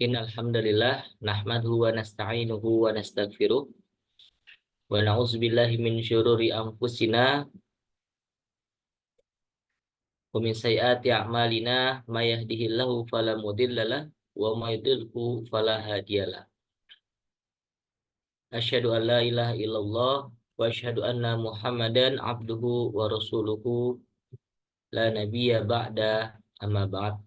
Innal hamdalillah nahmaduhu wa nasta'inuhu wa nastaghfiruh wa na'udzubillahi min syururi anfusina wa min sayyiati a'malina may yahdihillahu fala mudhillalah wa may yudhlilhu fala hadiyalah. Asyhadu an la ilaha illallah wa asyhadu anna Muhammadan abduhu wa rasuluhu la nabiyya ba'da amma ba'd.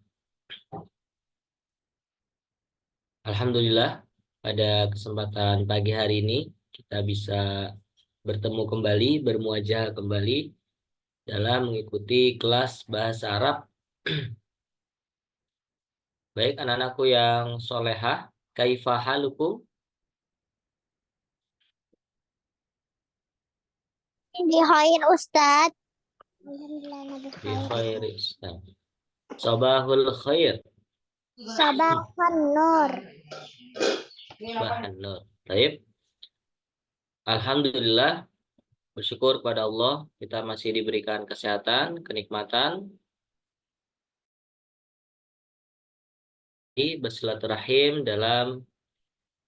Alhamdulillah, pada kesempatan pagi hari ini kita bisa bertemu kembali, bermuajah kembali dalam mengikuti kelas bahasa Arab. Baik, anak-anakku yang solehah, kaifa halukum? Di khair Ustadz. Bi khairi Ustaz. Sabahul khair. Sabahun Nur. Bahan nur. Baik. Alhamdulillah, bersyukur kepada Allah kita masih diberikan kesehatan, kenikmatan bersilaturahim dalam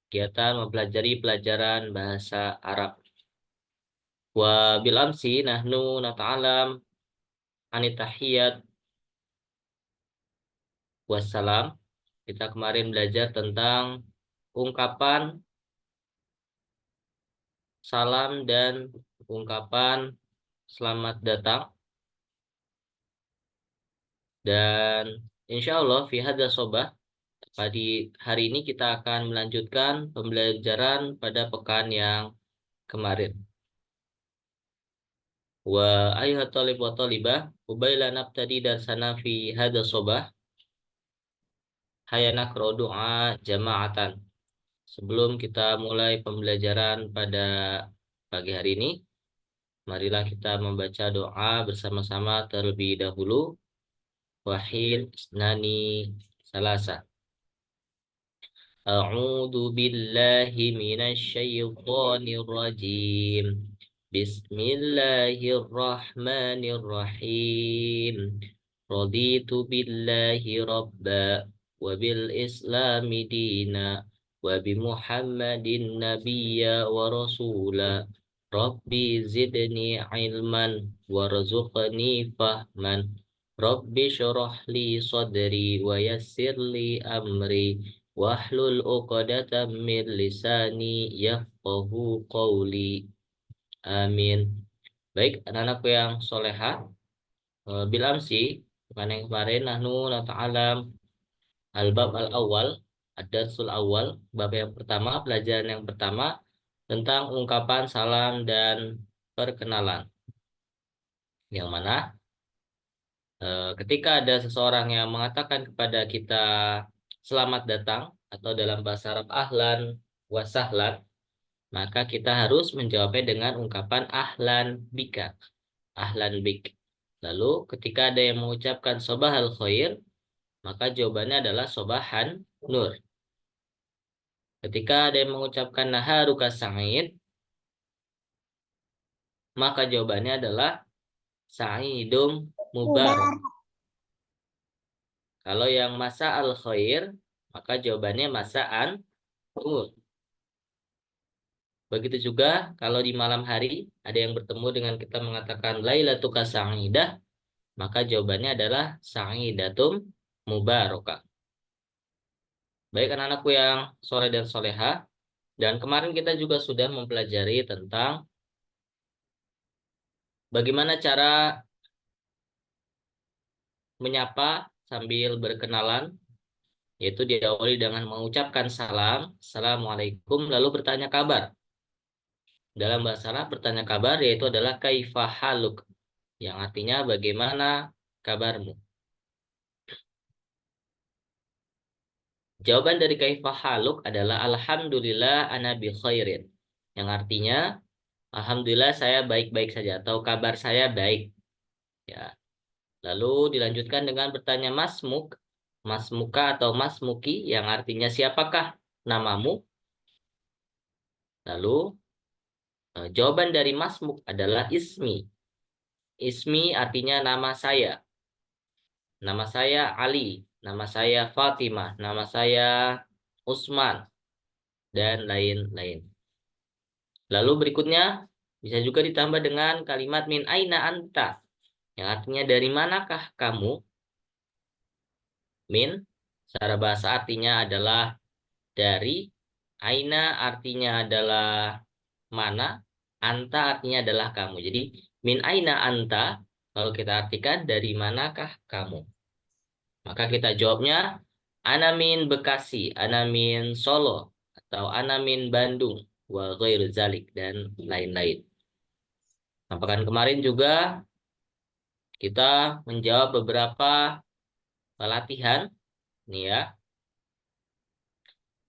kegiatan mempelajari pelajaran bahasa Arab. Wa bil amsi nahnu nata'alam anitahiyat wassalam. Kita kemarin belajar tentang ungkapan salam dan ungkapan selamat datang. Dan insya Allah fi hadza sobah, pada hari ini kita akan melanjutkan pembelajaran pada pekan yang kemarin. Wa ayuhat talib wa talibah ubaila nabtadi darsana fi hadza sobah hayanak doa jama'atan. Sebelum kita mulai pembelajaran pada pagi hari ini, marilah kita membaca doa bersama-sama terlebih dahulu. Wahid, isnani, salasa. A'udzu billahi minasy syaithanir rajim. Bismillahirrahmanirrahim. Raditu billahi rabba wa bil islami dina wa bi Muhammadin nabiyya wa rasula. Rabbi zidni ilman warzuqni fahman. Rabbi syurah li sadri wa yassir li amri wahlul 'uqdatam min lisani yafqahu qawli. Amin. Baik, anak-anakku yang solehah, bilamsi bukan yang kemarin nahnu nata'alam al-bab al-awwal, ad-darsul awal, bab yang pertama, pelajaran yang pertama tentang ungkapan salam dan perkenalan. Yang mana ketika ada seseorang yang mengatakan kepada kita selamat datang atau dalam bahasa Arab ahlan wa sahlan, maka kita harus menjawabnya dengan ungkapan ahlan bika, ahlan bik. Lalu ketika ada yang mengucapkan sobahal khair, maka jawabannya adalah sobahan nur. Ketika ada yang mengucapkan naharuka sa'id, maka jawabannya adalah sa'idum mubarak. Kalau yang masa al khair, maka jawabannya masaan nur. Begitu juga kalau di malam hari ada yang bertemu dengan kita mengatakan lailatuka sa'idah, maka jawabannya adalah sa'idatum mubarakah. Baik anak-anakku yang soleh dan soleha, dan kemarin kita juga sudah mempelajari tentang bagaimana cara menyapa sambil berkenalan, yaitu diawali dengan mengucapkan salam, assalamualaikum, lalu bertanya kabar. Dalam bahasa Arab bertanya kabar yaitu adalah kaifa haluk, yang artinya bagaimana kabarmu. Jawaban dari kaifa haluk adalah alhamdulillah ana bi khairin, yang artinya alhamdulillah saya baik-baik saja atau kabar saya baik. Ya. Lalu dilanjutkan dengan bertanya masmuk, masmuka atau masmuki, yang artinya siapakah namamu. Lalu jawaban dari masmuk adalah ismi. Ismi artinya nama saya. Nama saya Ali, nama saya Fatimah, nama saya Usman, dan lain-lain. Lalu berikutnya bisa juga ditambah dengan kalimat min aina anta, yang artinya dari manakah kamu. Min secara bahasa artinya adalah dari, aina artinya adalah mana, anta artinya adalah kamu. Jadi min aina anta kalau kita artikan dari manakah kamu. Maka kita jawabnya ana min Bekasi, ana min Solo, atau ana min Bandung, wa ghairu zalik, dan lain-lain. Nah, pekan kemarin juga kita menjawab beberapa latihan. Nih ya.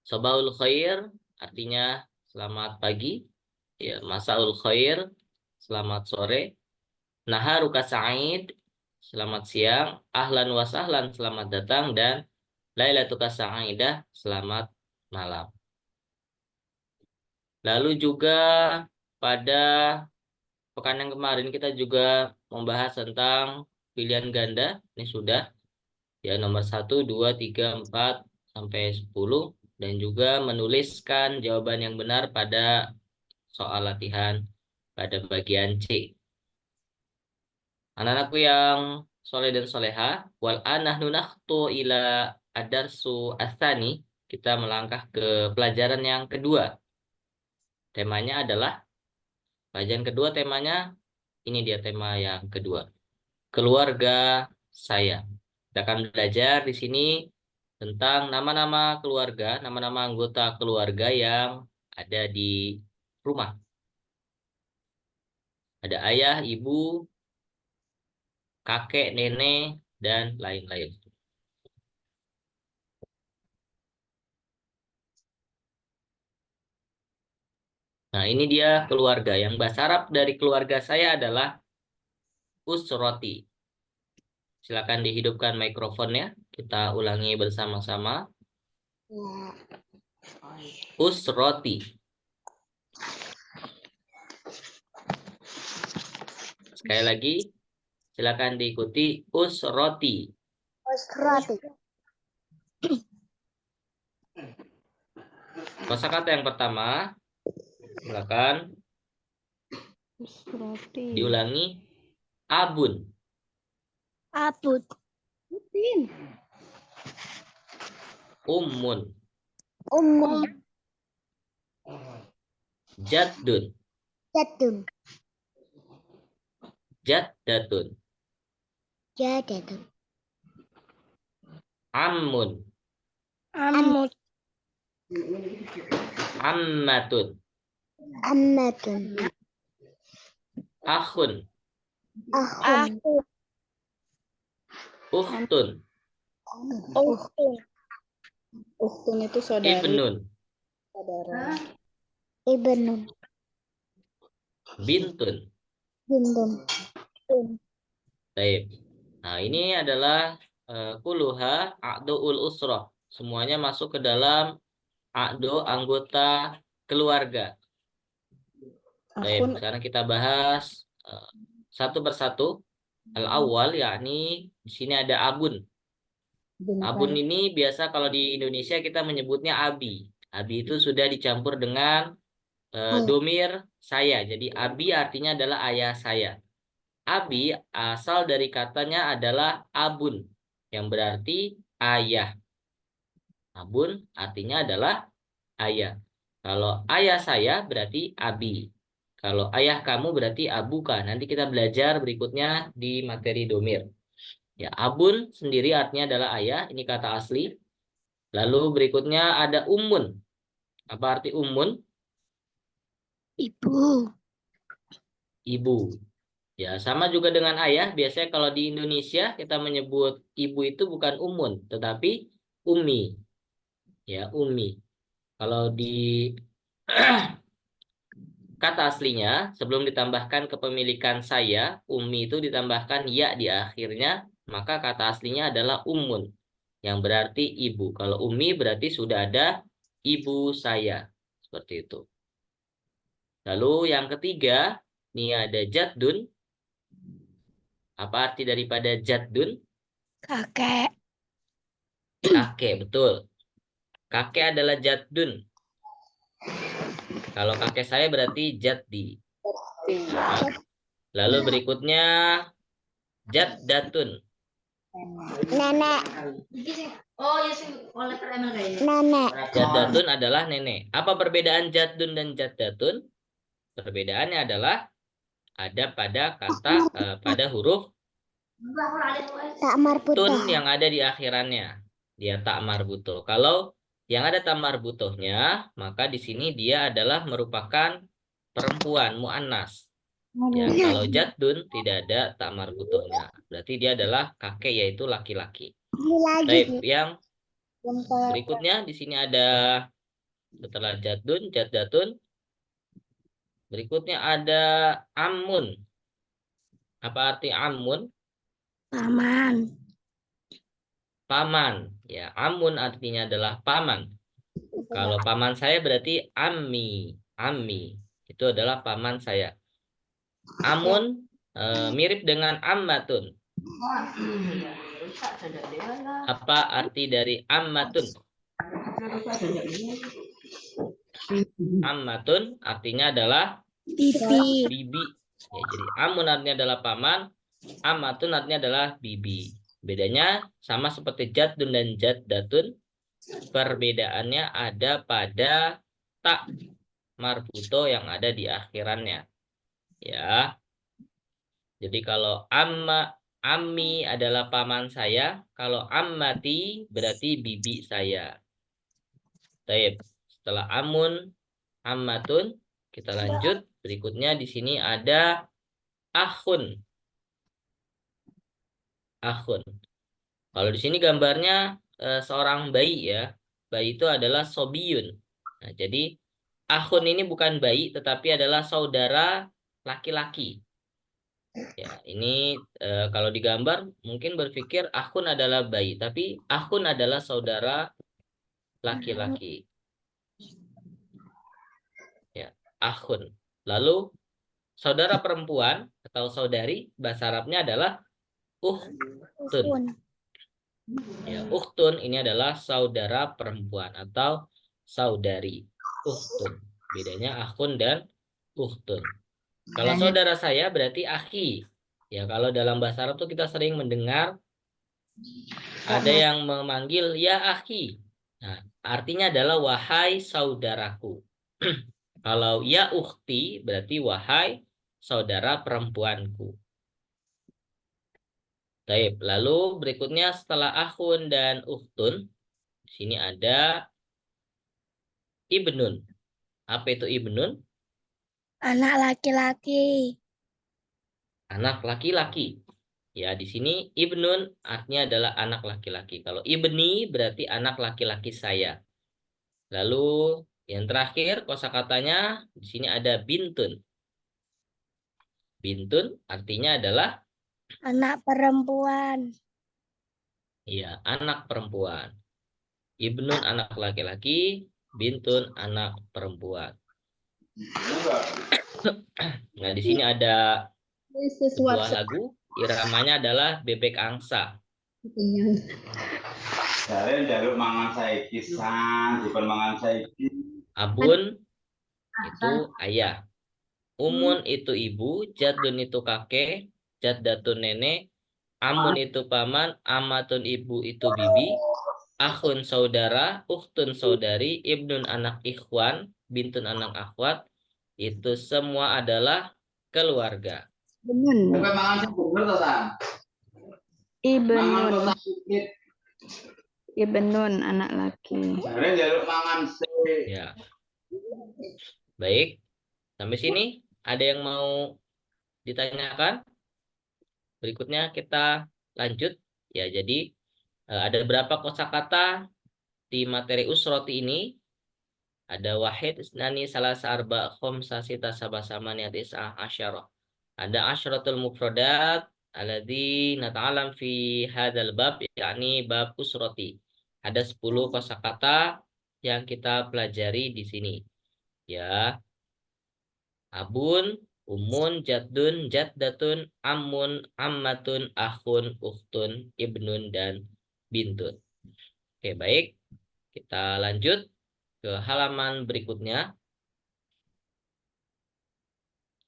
Sobaul khair artinya selamat pagi. Ya, masaul khair selamat sore. Naharuka sa'id selamat siang. Ahlan wa sahlan selamat datang, dan lailatuka sa'idah selamat malam. Lalu juga pada pekan yang kemarin kita juga membahas tentang pilihan ganda. Ini sudah ya, nomor 1, 2, 3, 4 sampai 10, dan juga menuliskan jawaban yang benar pada soal latihan pada bagian C. Anak-anakku yang soleh dan soleha, wal anahnu nakhtu ila adarsu asani, kita melangkah ke pelajaran yang kedua. Temanya adalah pelajaran kedua, temanya ini dia tema yang kedua. Keluarga saya. Kita akan belajar di sini tentang nama-nama keluarga, nama-nama anggota keluarga yang ada di rumah. Ada ayah, ibu, kakek, nenek, dan lain-lain. Nah, ini dia keluarga. Yang bahasa Arab dari keluarga saya adalah usroti. Silakan dihidupkan mikrofonnya. Kita ulangi bersama-sama. Usroti. Sekali lagi, silakan diikuti usroti. Usrati. Kosakata yang pertama, silakan diulangi. Abun. Abud. Ummun. Umum. Jaddun. Jadun. Jaddatun. Jadadun. Ammun. Amut. Ammatun. Ammatun. Akhun. Ahun. Ukhtun. Uhtun. Ukhtun itu saudari, Ibnun. saudara. Ibnun. Bintun. Bindun. Baik. Nah, ini adalah kuluha a'du'ul usroh. Semuanya masuk ke dalam a'du, anggota keluarga. Baik, Akhun sekarang kita bahas satu persatu. Al-awwal, yakni di sini ada abun. Abun bintang. ini biasa kalau di Indonesia kita menyebutnya abi. Abi itu sudah dicampur dengan domir saya. Jadi abi artinya adalah ayah saya. Abi asal dari katanya adalah abun, yang berarti ayah. Abun artinya adalah ayah. Kalau ayah saya berarti abi. Kalau ayah kamu berarti abuka. Nanti kita belajar berikutnya di materi domir. Ya, abun sendiri artinya adalah ayah. Ini kata asli. Lalu berikutnya ada ummun. Apa arti ummun? Ibu. Ibu. Ya, sama juga dengan ayah. Biasanya kalau di Indonesia kita menyebut ibu itu bukan umun, tetapi umi. Ya, umi. Kalau di kata aslinya, sebelum ditambahkan kepemilikan saya, umi itu ditambahkan ya di akhirnya, maka kata aslinya adalah umun, yang berarti ibu. Kalau umi berarti sudah ada ibu saya. Seperti itu. Lalu yang ketiga, ini ada jaddun. Apa arti daripada jaddun? Kakek. Kakek, betul. Kakek adalah jaddun. Kalau kakek saya berarti jaddi. Lalu berikutnya jaddatun. Nenek. Nenek. Jaddatun adalah nenek. Apa perbedaan jaddun dan jaddatun? Perbedaannya adalah ada pada kata pada huruf Tak marbutoh. tun yang ada di akhirannya. Dia tak marbutoh. Kalau yang ada tak marbutohnya, maka di sini dia adalah merupakan perempuan, mu'annas. Ya, kalau jaddun tidak ada tak marbutohnya. Berarti dia adalah kakek, yaitu laki-laki. Lagi. Taib yang berikutnya di sini ada setelah jaddun, jaddatun. Berikutnya ada amun. Apa arti amun? Paman. Paman. Ya, amun artinya adalah paman. Kalau paman saya berarti ammi. Ammi. Itu adalah paman saya. Amun mirip dengan ammatun. Apa arti dari ammatun? Ammatun artinya adalah Bibi. bibi. Ya, jadi amun artinya adalah paman, ammatun artinya adalah bibi. Bedanya sama seperti jaddun dan jaddatun. Perbedaannya ada pada tak marbuto yang ada di akhirannya. Ya. Jadi kalau ammi adalah paman saya, kalau ammati berarti bibi saya. Baik. Setelah amun, ammatun, kita lanjut. Berikutnya di sini ada akhun. Akhun. Kalau di sini gambarnya seorang bayi ya. Bayi itu adalah sobiyun. Nah, jadi akhun ini bukan bayi tetapi adalah saudara laki-laki. Ya, ini kalau digambar mungkin berpikir akhun adalah bayi, tapi akhun adalah saudara laki-laki. Ya, akhun. Lalu saudara perempuan atau saudari bahasa Arabnya adalah ukhtun. Ya, ukhtun ini adalah saudara perempuan atau saudari. Ukhtun. Bedanya akhun dan ukhtun. Kalau saudara saya berarti akhi. Ya, kalau dalam bahasa Arab tuh kita sering mendengar ada yang memanggil ya akhi. Nah, artinya adalah wahai saudaraku. Kalau ya ukhti berarti wahai saudara perempuanku. Baik, lalu berikutnya setelah akhun dan ukhtun, di sini ada ibnun. Apa itu ibnun? Anak laki-laki. Anak laki-laki. Ya, di sini ibnun artinya adalah anak laki-laki. Kalau ibni berarti anak laki-laki saya. Lalu yang terakhir kosakatanya di sini ada bintun. Bintun artinya adalah Anak perempuan. ya, anak perempuan. Ibnun anak laki-laki, bintun anak perempuan. Nah, di sini ada sebuah lagu, iramanya adalah Bebek Angsa. Jaluk mangan saiki san, dipun mangan saiki. Abun itu ayah. Umun itu ibu, jaddun itu kakek, jaddatun nenek, amun itu paman, amatun ibu itu bibi, akhun saudara, ukhtun saudari, ibnun anak ikhwan, bintun anak akhwat, itu semua adalah keluarga. Ibnun. Ibnun anak laki. Ya. Baik. Sampai sini ada yang mau ditanyakan? Berikutnya kita lanjut. Ya, jadi ada berapa kosakata di materi usroti ini? Ada wahid, isnani, salasa, arba, khomsa, sita, sabah, samaniya, tis'ah, asyara. Ada asyratul mufradat alladzi nata'alam fi hadzal bab, yakni bab usroti. Ada 10 kosakata yang kita pelajari di sini. Ya. Abun, umun, jaddun, jaddatun, amun, ammatun, akhun, ukhtun, ibnun, dan bintun. Oke, baik. Kita lanjut ke halaman berikutnya.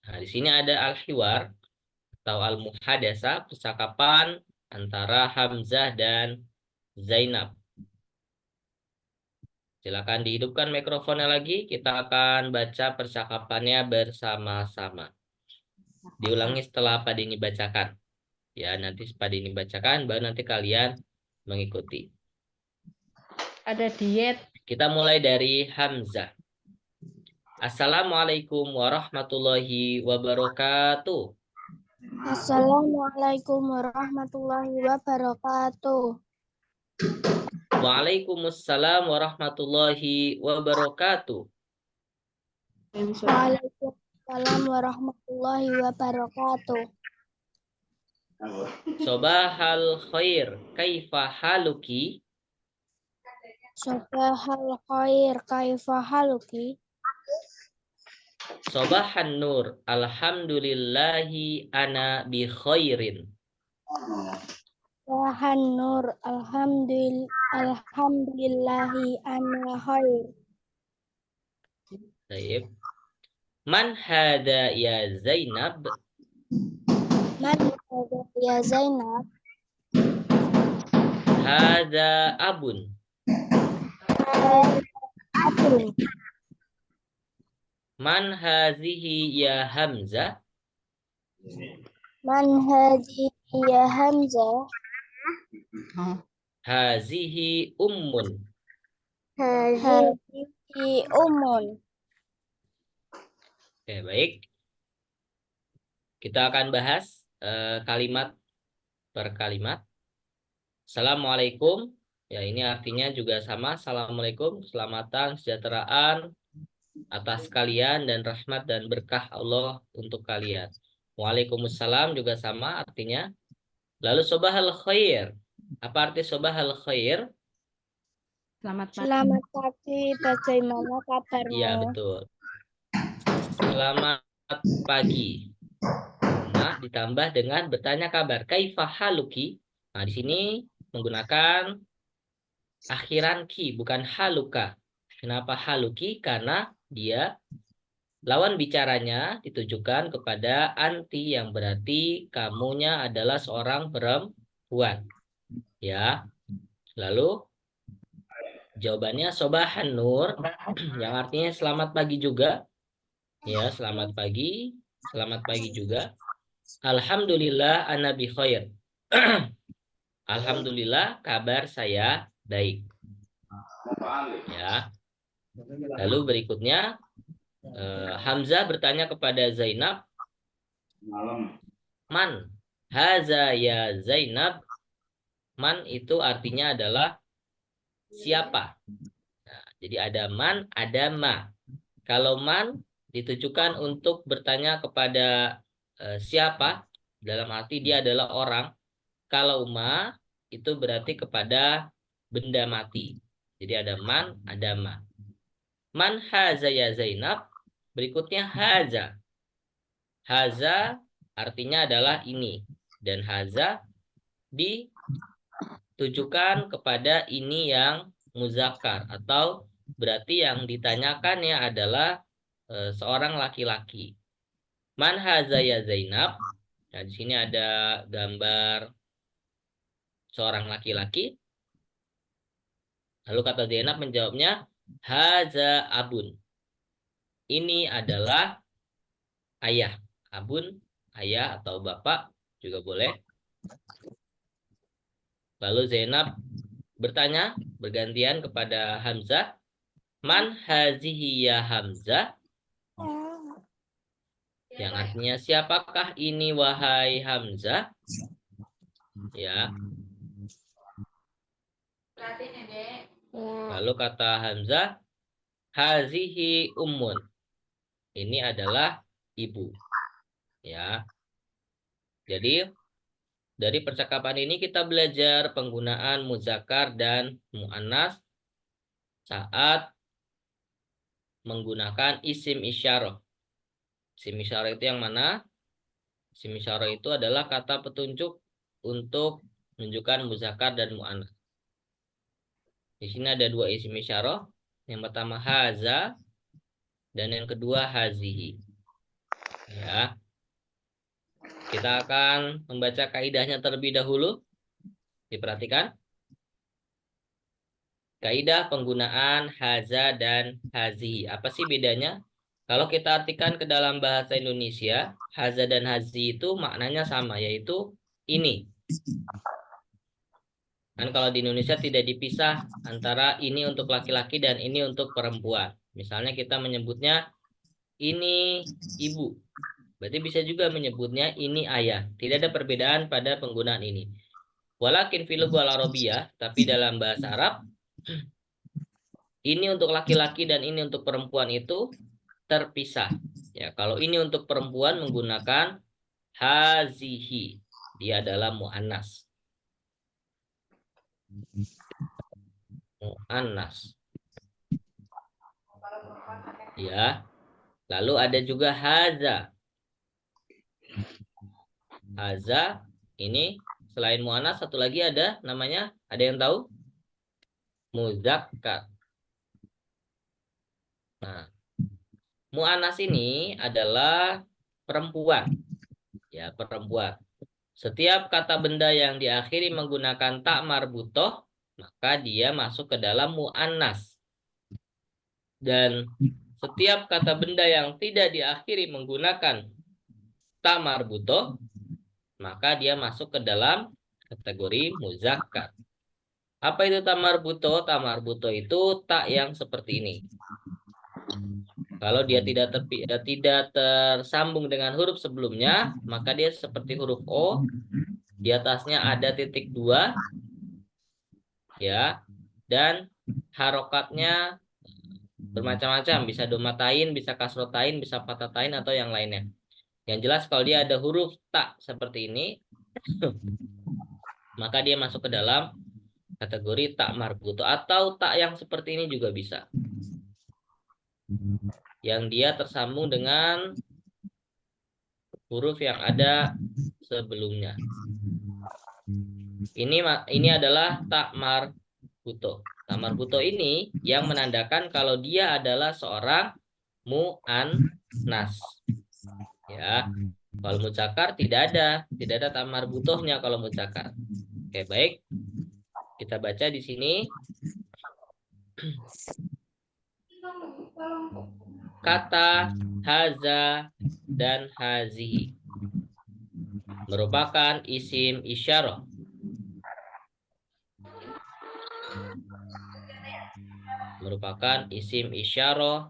Nah, di sini ada al-hiwar atau al-muhadasa, percakapan antara Hamzah dan Zainab. Silakan dihidupkan mikrofonnya lagi. Kita akan baca percakapannya bersama-sama. Diulangi setelah Pak Dini bacakan. Ya, nanti Pak Dini bacakan, baru nanti kalian mengikuti. Ada diet. Kita mulai dari Hamzah. Assalamualaikum warahmatullahi wabarakatuh. Assalamualaikum warahmatullahi wabarakatuh. Waalaikumsalam warahmatullahi wabarakatuh. Waalaikumsalam warahmatullahi wabarakatuh. Sobahal khair, kaifa haluki? Sobahal khair, kaifa haluki? Sobahan nur, alhamdulillahi ana bi khairin. Sobahan nur, alhamdulillahi ana khair. Baik. Man hada ya Zainab? Man hada ya Zainab? Hada abun. Hada abun. Man hazihi ya Hamzah? Man hadi ya Hamzah? Hazihi ummun. Hadihi umun. Oke, baik. Kita akan bahas kalimat per kalimat. Assalamualaikum. Ya, ini artinya juga sama. Assalamualaikum, keselamatan, kesejahteraan atas kalian dan rahmat dan berkah Allah untuk kalian. Waalaikumsalam juga sama artinya. Lalu sobahal khair. Apa arti sobahal khair? Selamat pagi. Selamat pagi, bagaimana kabarmu? Iya, betul. Selamat pagi. Nah, ditambah dengan bertanya kabar. Kaifa haluki? Nah, di sini menggunakan akhiran ki, bukan haluka. Kenapa haluki? Karena dia lawan bicaranya ditujukan kepada anti, yang berarti kamunya adalah seorang perempuan. Ya. Lalu jawabannya sobahan nur, yang artinya selamat pagi juga. Ya, selamat pagi. Selamat pagi juga. Alhamdulillah ana bi khair. Alhamdulillah kabar saya baik. Ya. Lalu berikutnya Hamzah bertanya kepada Zainab, man haza ya Zainab? Man itu artinya adalah siapa. Nah, jadi ada man, ada ma. Kalau man ditujukan untuk bertanya kepada siapa, dalam arti dia adalah orang. Kalau ma itu berarti kepada benda mati. Jadi ada man, ada ma. Man haza ya Zainab. Berikutnya haza. Haza artinya adalah ini. Dan haza ditujukan kepada ini yang muzakkar, atau berarti yang ditanyakannya adalah seorang laki-laki. Man haza ya Zainab. Nah, di sini ada gambar seorang laki-laki. Lalu kata Zainab menjawabnya, haza abun. Ini adalah ayah. Abun, ayah atau bapak juga boleh. Lalu Zainab bertanya bergantian kepada Hamzah, man hazihi ya Hamzah? Yang artinya siapakah ini wahai Hamzah? Ya. Lalu kata Hamzah, hazihi ummun. Ini adalah ibu. Ya. Jadi dari percakapan ini kita belajar penggunaan muzakkar dan muannas saat menggunakan isim isyarah. Isim isyarah itu yang mana? Isim isyarah itu adalah kata petunjuk untuk menunjukkan muzakkar dan muannas. Di sini ada dua isim isyarah. Yang pertama haza dan yang kedua hazihi. Ya. Kita akan membaca kaidahnya terlebih dahulu. Diperhatikan. Kaidah penggunaan haza dan hazihi. Apa sih bedanya? Kalau kita artikan ke dalam bahasa Indonesia, haza dan hazi itu maknanya sama, yaitu ini. Kan kalau di Indonesia tidak dipisah antara ini untuk laki-laki dan ini untuk perempuan. Misalnya kita menyebutnya ini ibu. Berarti bisa juga menyebutnya ini ayah. Tidak ada perbedaan pada penggunaan ini. Walakin fil lughal arabiyah, tapi dalam bahasa Arab ini untuk laki-laki dan ini untuk perempuan itu terpisah. Ya, kalau ini untuk perempuan menggunakan hazihi. Dia adalah muannas. Muannas. Ya. Lalu ada juga haza. Haza ini selain muannas satu lagi ada namanya, ada yang tahu? Muzakkar. Nah, muannas ini adalah perempuan. Ya, perempuan. Setiap kata benda yang diakhiri menggunakan tak marbutoh, maka dia masuk ke dalam muannas. Dan setiap kata benda yang tidak diakhiri menggunakan tak marbutoh, maka dia masuk ke dalam kategori muzakkar. Apa itu tak marbutoh? Tak marbutoh itu tak yang seperti ini. Kalau dia tidak tersambung dengan huruf sebelumnya, maka dia seperti huruf O. Di atasnya ada titik 2, ya, dan harokatnya bermacam-macam. Bisa domatain, bisa kasrotain, bisa fatatain, atau yang lainnya. Yang jelas kalau dia ada huruf tak seperti ini, maka dia masuk ke dalam kategori tak marbutoh. Atau tak yang seperti ini juga bisa. Yang dia tersambung dengan huruf yang ada sebelumnya. Ini adalah tak marbutoh. Tak marbutoh ini yang menandakan kalau dia adalah seorang muannas. Ya. Kalau muzakkar tidak ada tak marbutohnya kalau muzakkar. Oke, baik. Kita baca di sini. Kata haza dan hazihi merupakan isim isyarah. Merupakan isim isyarah.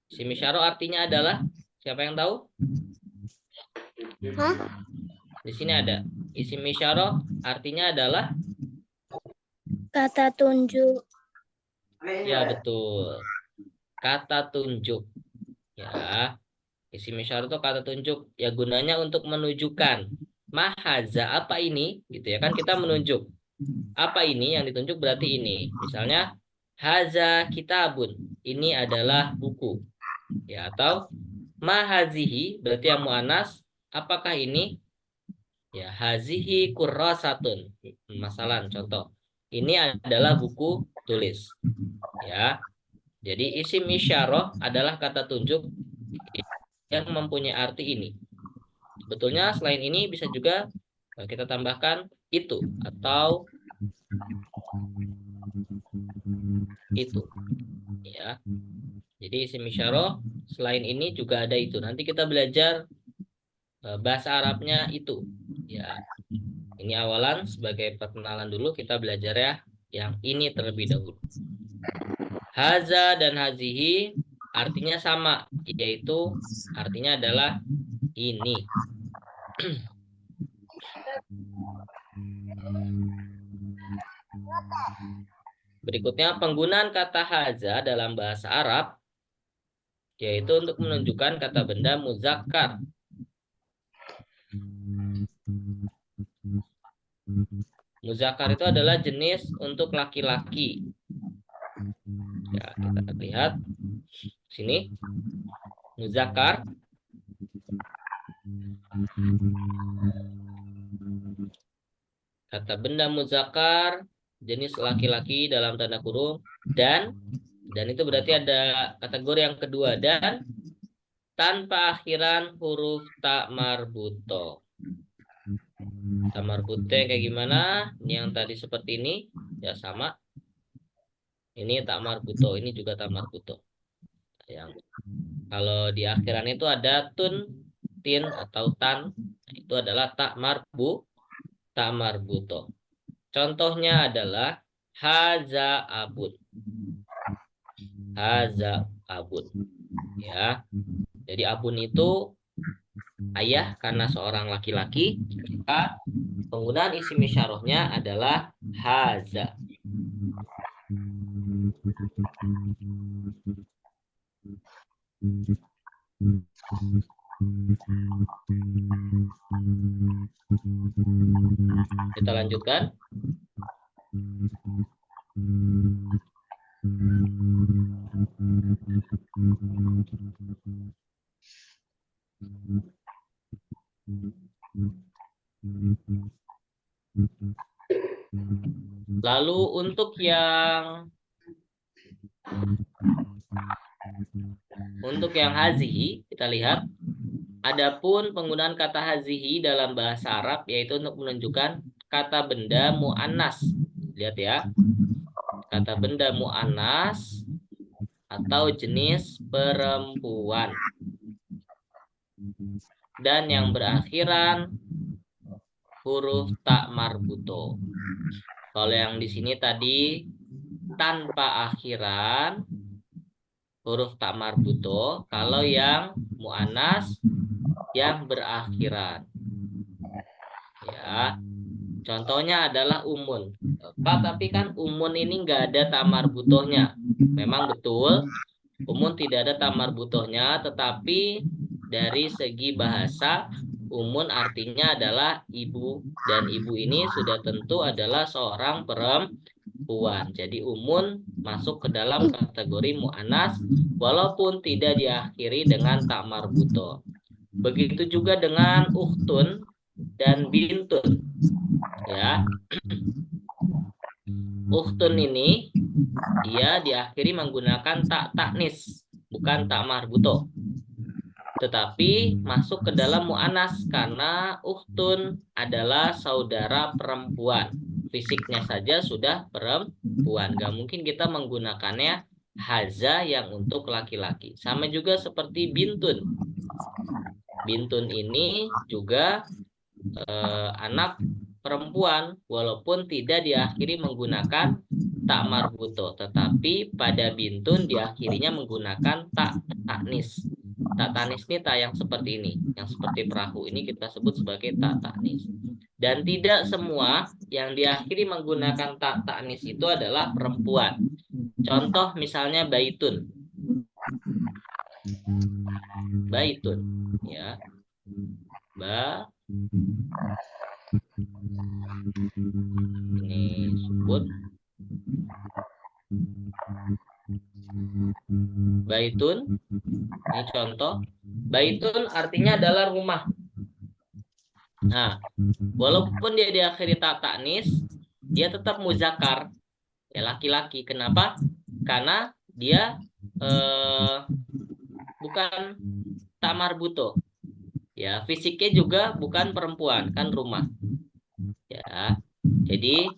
Isim isyarah artinya adalah, siapa yang tahu? Di sini ada. Isim isyarah artinya adalah Kata tunjuk. ya, betul. Kata tunjuk. Ya. Isim isyarah itu kata tunjuk. Ya, gunanya untuk menunjukkan. Mahaza, apa ini? Gitu ya kan, kita menunjuk. Apa ini yang ditunjuk berarti ini. Misalnya haza kitabun. Ini adalah buku. Ya, atau mahazihi berarti yang muannas. Apakah ini? Ya, hazihi kurrasatun. Masalah contoh. Ini adalah buku tulis. Ya. Jadi isim isyarah adalah kata tunjuk yang mempunyai arti ini. Sebetulnya selain ini bisa juga kita tambahkan itu atau itu. Ya. Jadi isim isyarah selain ini juga ada itu. Nanti kita belajar bahasa Arabnya itu. Ya. Ini awalan sebagai perkenalan dulu, kita belajar ya yang ini terlebih dahulu. Haza dan hazihi artinya sama, yaitu artinya adalah ini. Berikutnya penggunaan kata haza dalam bahasa Arab yaitu untuk menunjukkan kata benda muzakkar. Muzakkar itu adalah jenis untuk laki-laki. Ya, kita lihat sini. Muzakkar kata benda muzakkar jenis laki-laki dalam tanda kurung, dan itu berarti ada kategori yang kedua, dan tanpa akhiran huruf tak marbuto. Tak marbuto yang kayak gimana? Ini yang tadi seperti ini, ya sama. Ini tak marbuto, ini juga tak marbuto. Yang kalau di akhiran itu ada tun, tin atau tan, itu adalah tak marbuto. Contohnya adalah haza abun. Haza abun. Ya. Jadi abun itu ayah karena seorang laki-laki, maka penggunaan isim isyarahnya adalah haza. Kita lanjutkan. Lalu untuk yang hazihi, kita lihat. Adapun penggunaan kata hazihi dalam bahasa Arab yaitu untuk menunjukkan kata benda mu'annas. Lihat ya. Kata benda mu'annas atau jenis perempuan. Dan yang berakhiran huruf tak marbuto. Kalau yang di sini tadi tanpa akhiran huruf tak marbuto. Kalau yang mu'annas yang berakhiran. Ya. Contohnya adalah umun. Pak, tapi kan umun ini nggak ada tak marbutohnya. Memang betul, umun tidak ada tak marbutohnya, tetapi dari segi bahasa, umun artinya adalah ibu. Dan ibu ini sudah tentu adalah seorang perempuan. Jadi umun masuk ke dalam kategori mu'annas, walaupun tidak diakhiri dengan tak marbutoh. Begitu juga dengan ukhtun dan bintun. Ya. Ukhtun ini dia diakhiri menggunakan tak taknis, bukan tak marbuto. Tetapi masuk ke dalam mu'anas karena ukhtun adalah saudara perempuan. Fisiknya saja sudah perempuan. Gak mungkin kita menggunakannya haza yang untuk laki-laki. Sama juga seperti bintun. Bintun ini juga anak perempuan walaupun tidak diakhiri menggunakan tak marbuto, tetapi pada bintun diakhirinya menggunakan tak taknis. Tak taknis ini tak yang seperti ini, yang seperti perahu ini kita sebut sebagai tak taknis. Dan tidak semua yang diakhiri menggunakan tak taknis itu adalah perempuan. Contoh misalnya baitun. Baitun, ya. Ini sebut baitun. Ini contoh. Baitun artinya adalah rumah. Nah, walaupun dia diakhiri tak taknis, dia tetap muzakkar, ya laki-laki. Kenapa? Karena dia bukan tak marbuto. Ya, fisiknya juga bukan perempuan, kan rumah. Ya. Jadi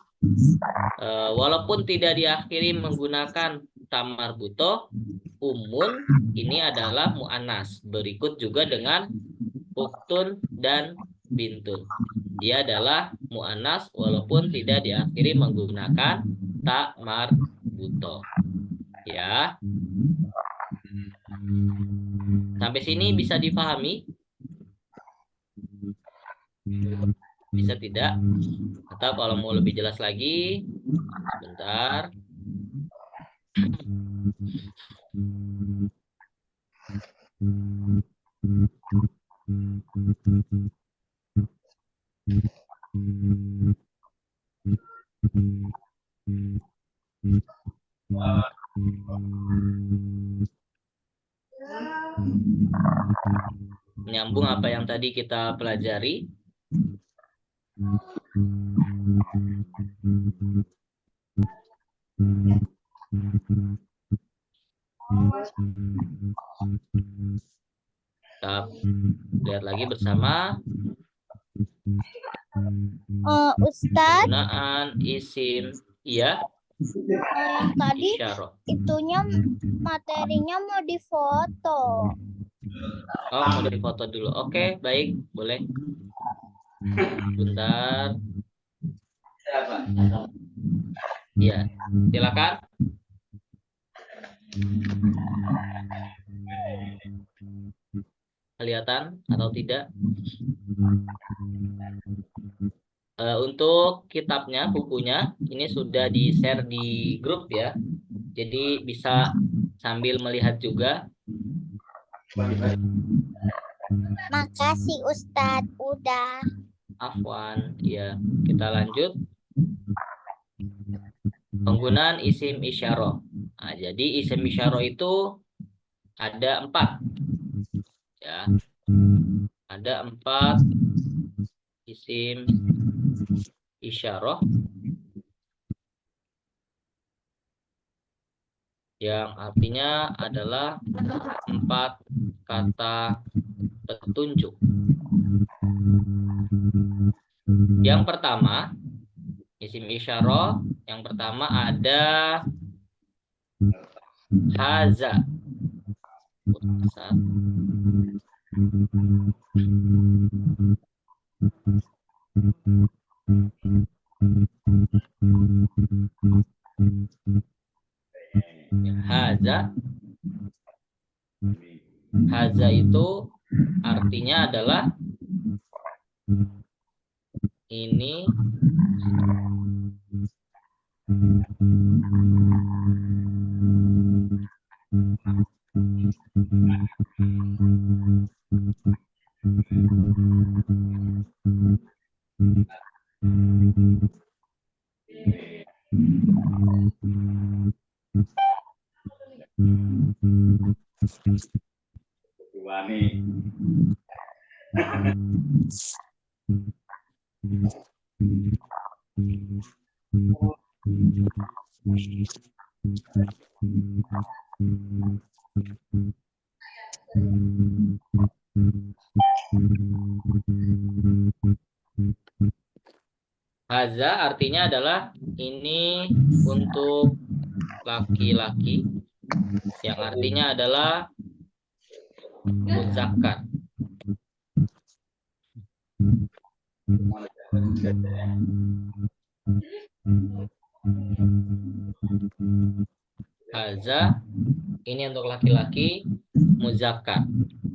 walaupun tidak diakhiri menggunakan tak marbuto, umun ini adalah mu'annas. Berikut juga dengan uktun dan bintun. Dia adalah mu'annas walaupun tidak diakhiri menggunakan tak marbuto. Ya. Sampai sini bisa dipahami? Bisa tidak? Atau kalau mau lebih jelas lagi, sebentar. Menyambung apa yang tadi kita pelajari. bersama Ustadz, penggunaan isim iya yang tadi isyarah. itunya materinya mau difoto. Oh, mau difoto dulu. Oke, baik, boleh. Bentar. Ya, silakan. Kelihatan atau tidak? Untuk kitabnya, bukunya, ini sudah di-share di grup ya. Jadi bisa sambil melihat juga. Makasih Ustadz, udah. Afwan, ya. Kita lanjut. Penggunaan isim isyarah. Nah, jadi isim isyarah itu ada 4. Ya. Ada 4 isim isyarah yang artinya adalah 4 kata petunjuk. Yang pertama, isim isyarah yang pertama ada haza. Haza. Haza itu artinya adalah ini Wani. haza artinya adalah ini untuk laki-laki yang artinya adalah muzakkar. Haza ini untuk laki-laki muzakkar.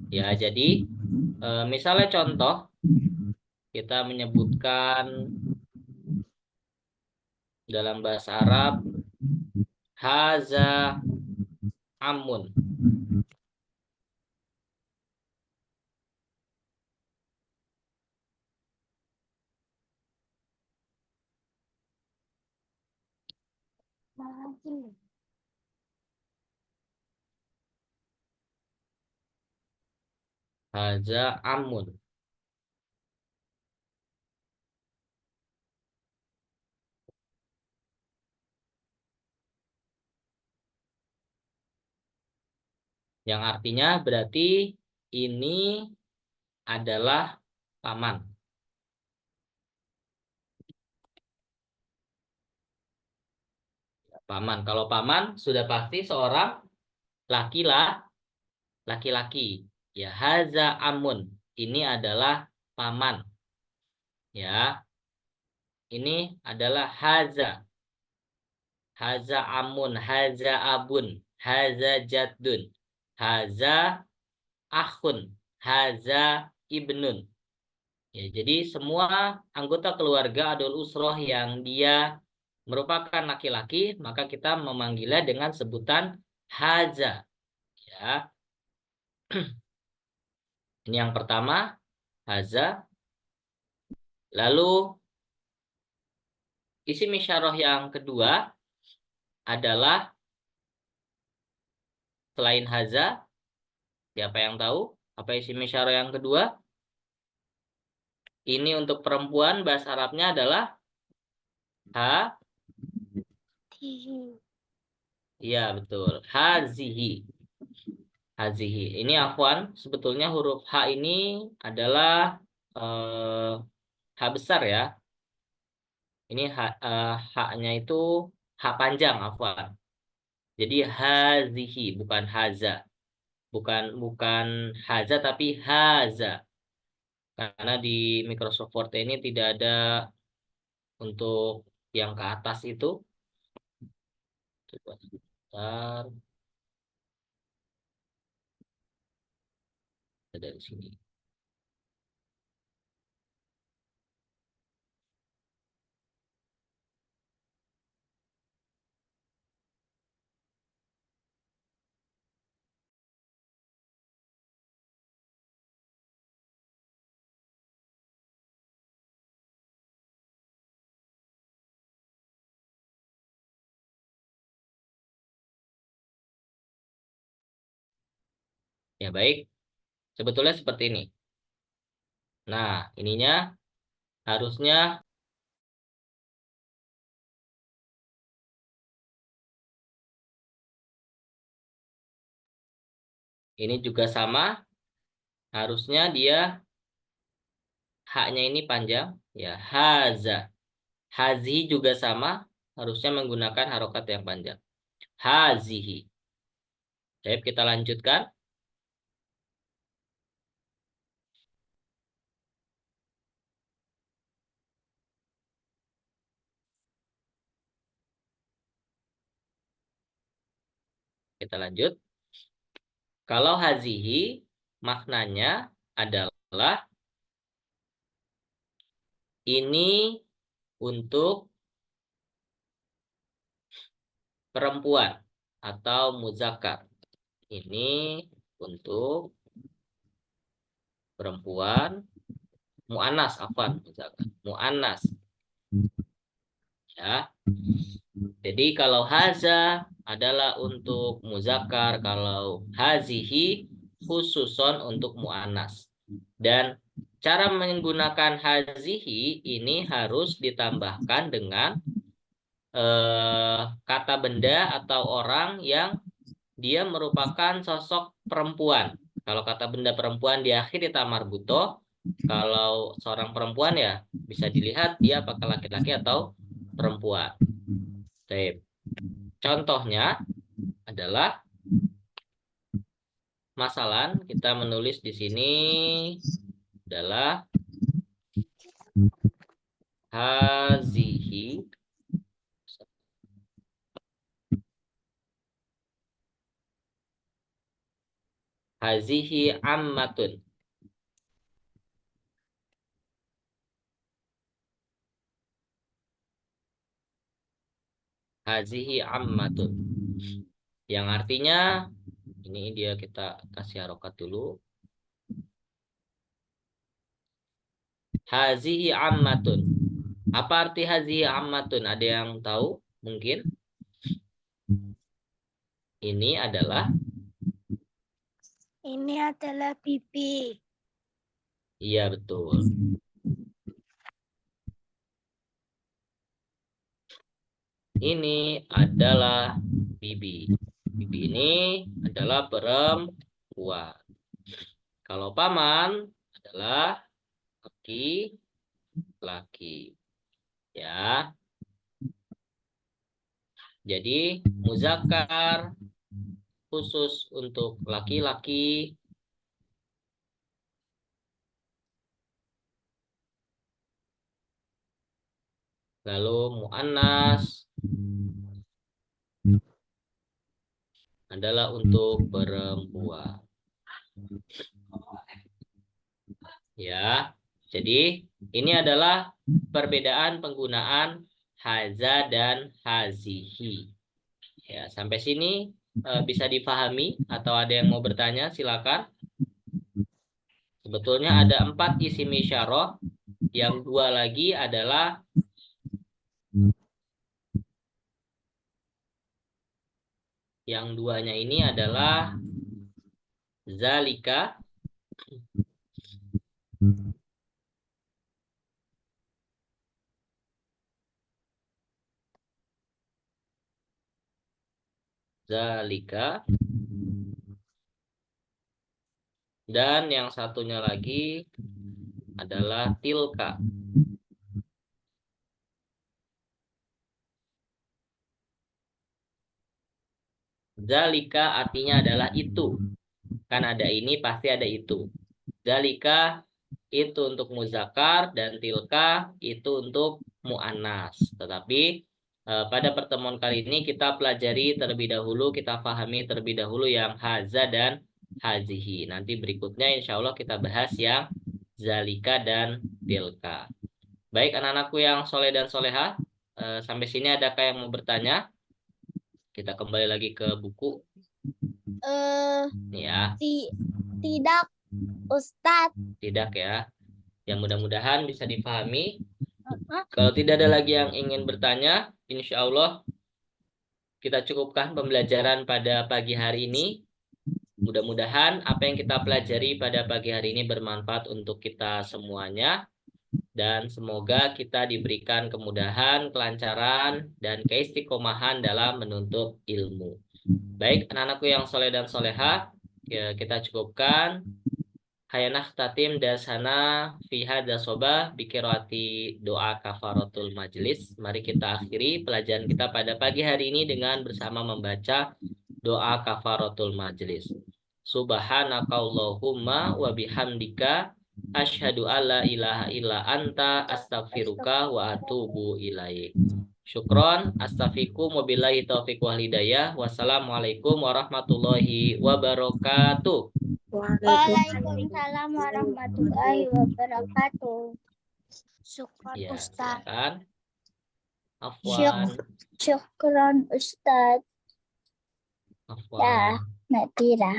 Ya, jadi misalnya contoh kita menyebutkan dalam bahasa Arab haza amun. Haza amun. Yang artinya berarti ini adalah paman. Paman. Kalau paman sudah pasti seorang laki-laki. Ya, haza amun. Ini adalah paman. Ya. Ini adalah haza. Haza amun, haza abun, haza jaddun, haza akhun, haza ibnun. Ya, jadi semua anggota keluarga adul usroh yang dia merupakan laki-laki, maka kita memanggilnya dengan sebutan haza. Ya. Ini yang pertama, haza. Lalu isim isyarah yang kedua adalah selain haza, siapa yang tahu? Apa isim isyarah yang kedua? Ini untuk perempuan bahasa Arabnya adalah ha. Iya, betul. Hazihi. hazihi. Ini afwan, sebetulnya huruf H ini adalah H besar ya. Ini H-nya itu H panjang, afwan. Jadi hazihi, bukan haza. Bukan bukan haza tapi haza. Karena di Microsoft Word ini tidak ada untuk yang ke atas itu. Coba sebentar. Dari sini. Ya baik, sebetulnya seperti ini. Nah, ininya harusnya ini juga sama. Harusnya dia H-nya ini panjang. Ya, haza. Hazi juga sama. Harusnya menggunakan harokat yang panjang. Hazihi. Baik, kita lanjutkan. Kita lanjut. Kalau hazihi, maknanya adalah ini untuk perempuan atau muzakkar. Ini untuk perempuan, mu'annas, afwan, muzakkar. Mu'annas. Ya. Jadi kalau haza adalah untuk muzakkar, kalau hazihi khususon untuk mu'annas. Dan cara menggunakan hazihi ini harus ditambahkan dengan kata benda atau orang yang dia merupakan sosok perempuan. Kalau kata benda perempuan di akhir kita marbuto, kalau seorang perempuan ya bisa dilihat dia apakah laki-laki atau perempuan. Baik. Contohnya adalah masalah kita menulis di sini adalah hazihi ammatun. Hazihi ammatun. Yang artinya ini dia kita kasih harokat dulu. Hazihi ammatun. Apa arti hazihi ammatun? Ada yang tahu? Mungkin. Ini adalah bibi. Iya betul. Ini adalah bibi. Bibi ini adalah perempuan. Kalau paman adalah laki-laki. Ya. Jadi muzakkar khusus untuk laki-laki. Lalu mu'annas adalah untuk perempuan. Ya. Jadi ini adalah perbedaan penggunaan haza dan hazihi. Ya, sampai sini bisa difahami atau ada yang mau bertanya silakan. Sebetulnya ada 4 isim isyarah, yang 2 lagi adalah yang 2-nya ini adalah zalika, zalika, Dan yang satunya lagi adalah tilka. Zalika artinya adalah itu. Kan ada ini pasti ada itu. Zalika itu untuk muzakkar dan tilka itu untuk muannas. Tetapi pada pertemuan kali ini kita pelajari terlebih dahulu, kita pahami terlebih dahulu yang haza dan hazihi. Nanti berikutnya insya Allah kita bahas yang zalika dan tilka. Baik anak-anakku yang soleh dan soleha, sampai sini adakah yang mau bertanya? Kita kembali lagi ke buku. Ya, Tidak, Ustadz. tidak ya. Yang mudah-mudahan bisa dipahami. Kalau tidak ada lagi yang ingin bertanya, insya Allah kita cukupkan pembelajaran pada pagi hari ini. Mudah-mudahan apa yang kita pelajari pada pagi hari ini bermanfaat untuk kita semuanya. Dan semoga kita diberikan kemudahan, kelancaran, dan keistiqomahan dalam menuntut ilmu. Baik, anak-anakku yang soleh dan soleha, ya, kita cukupkan. Hayanah tatim dasana fi hadza soba bikirati doa kafaratul majlis. Mari kita akhiri pelajaran kita pada pagi hari ini dengan bersama membaca doa kafaratul majlis. Subhanakallahumma wa bihamdika asyhadu alla ilaha illa anta astaghfiruka wa atubu ilaik. Syukron, astafikum wabillahi taufiq wal hidayah. Wassalamualaikum warahmatullahi wabarakatuh. Waalaikumsalam warahmatullahi wabarakatuh. Syukran Ya, Ustadz. silakan. Afwan. Syukran Ustadz. Afwan. Natira.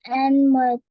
And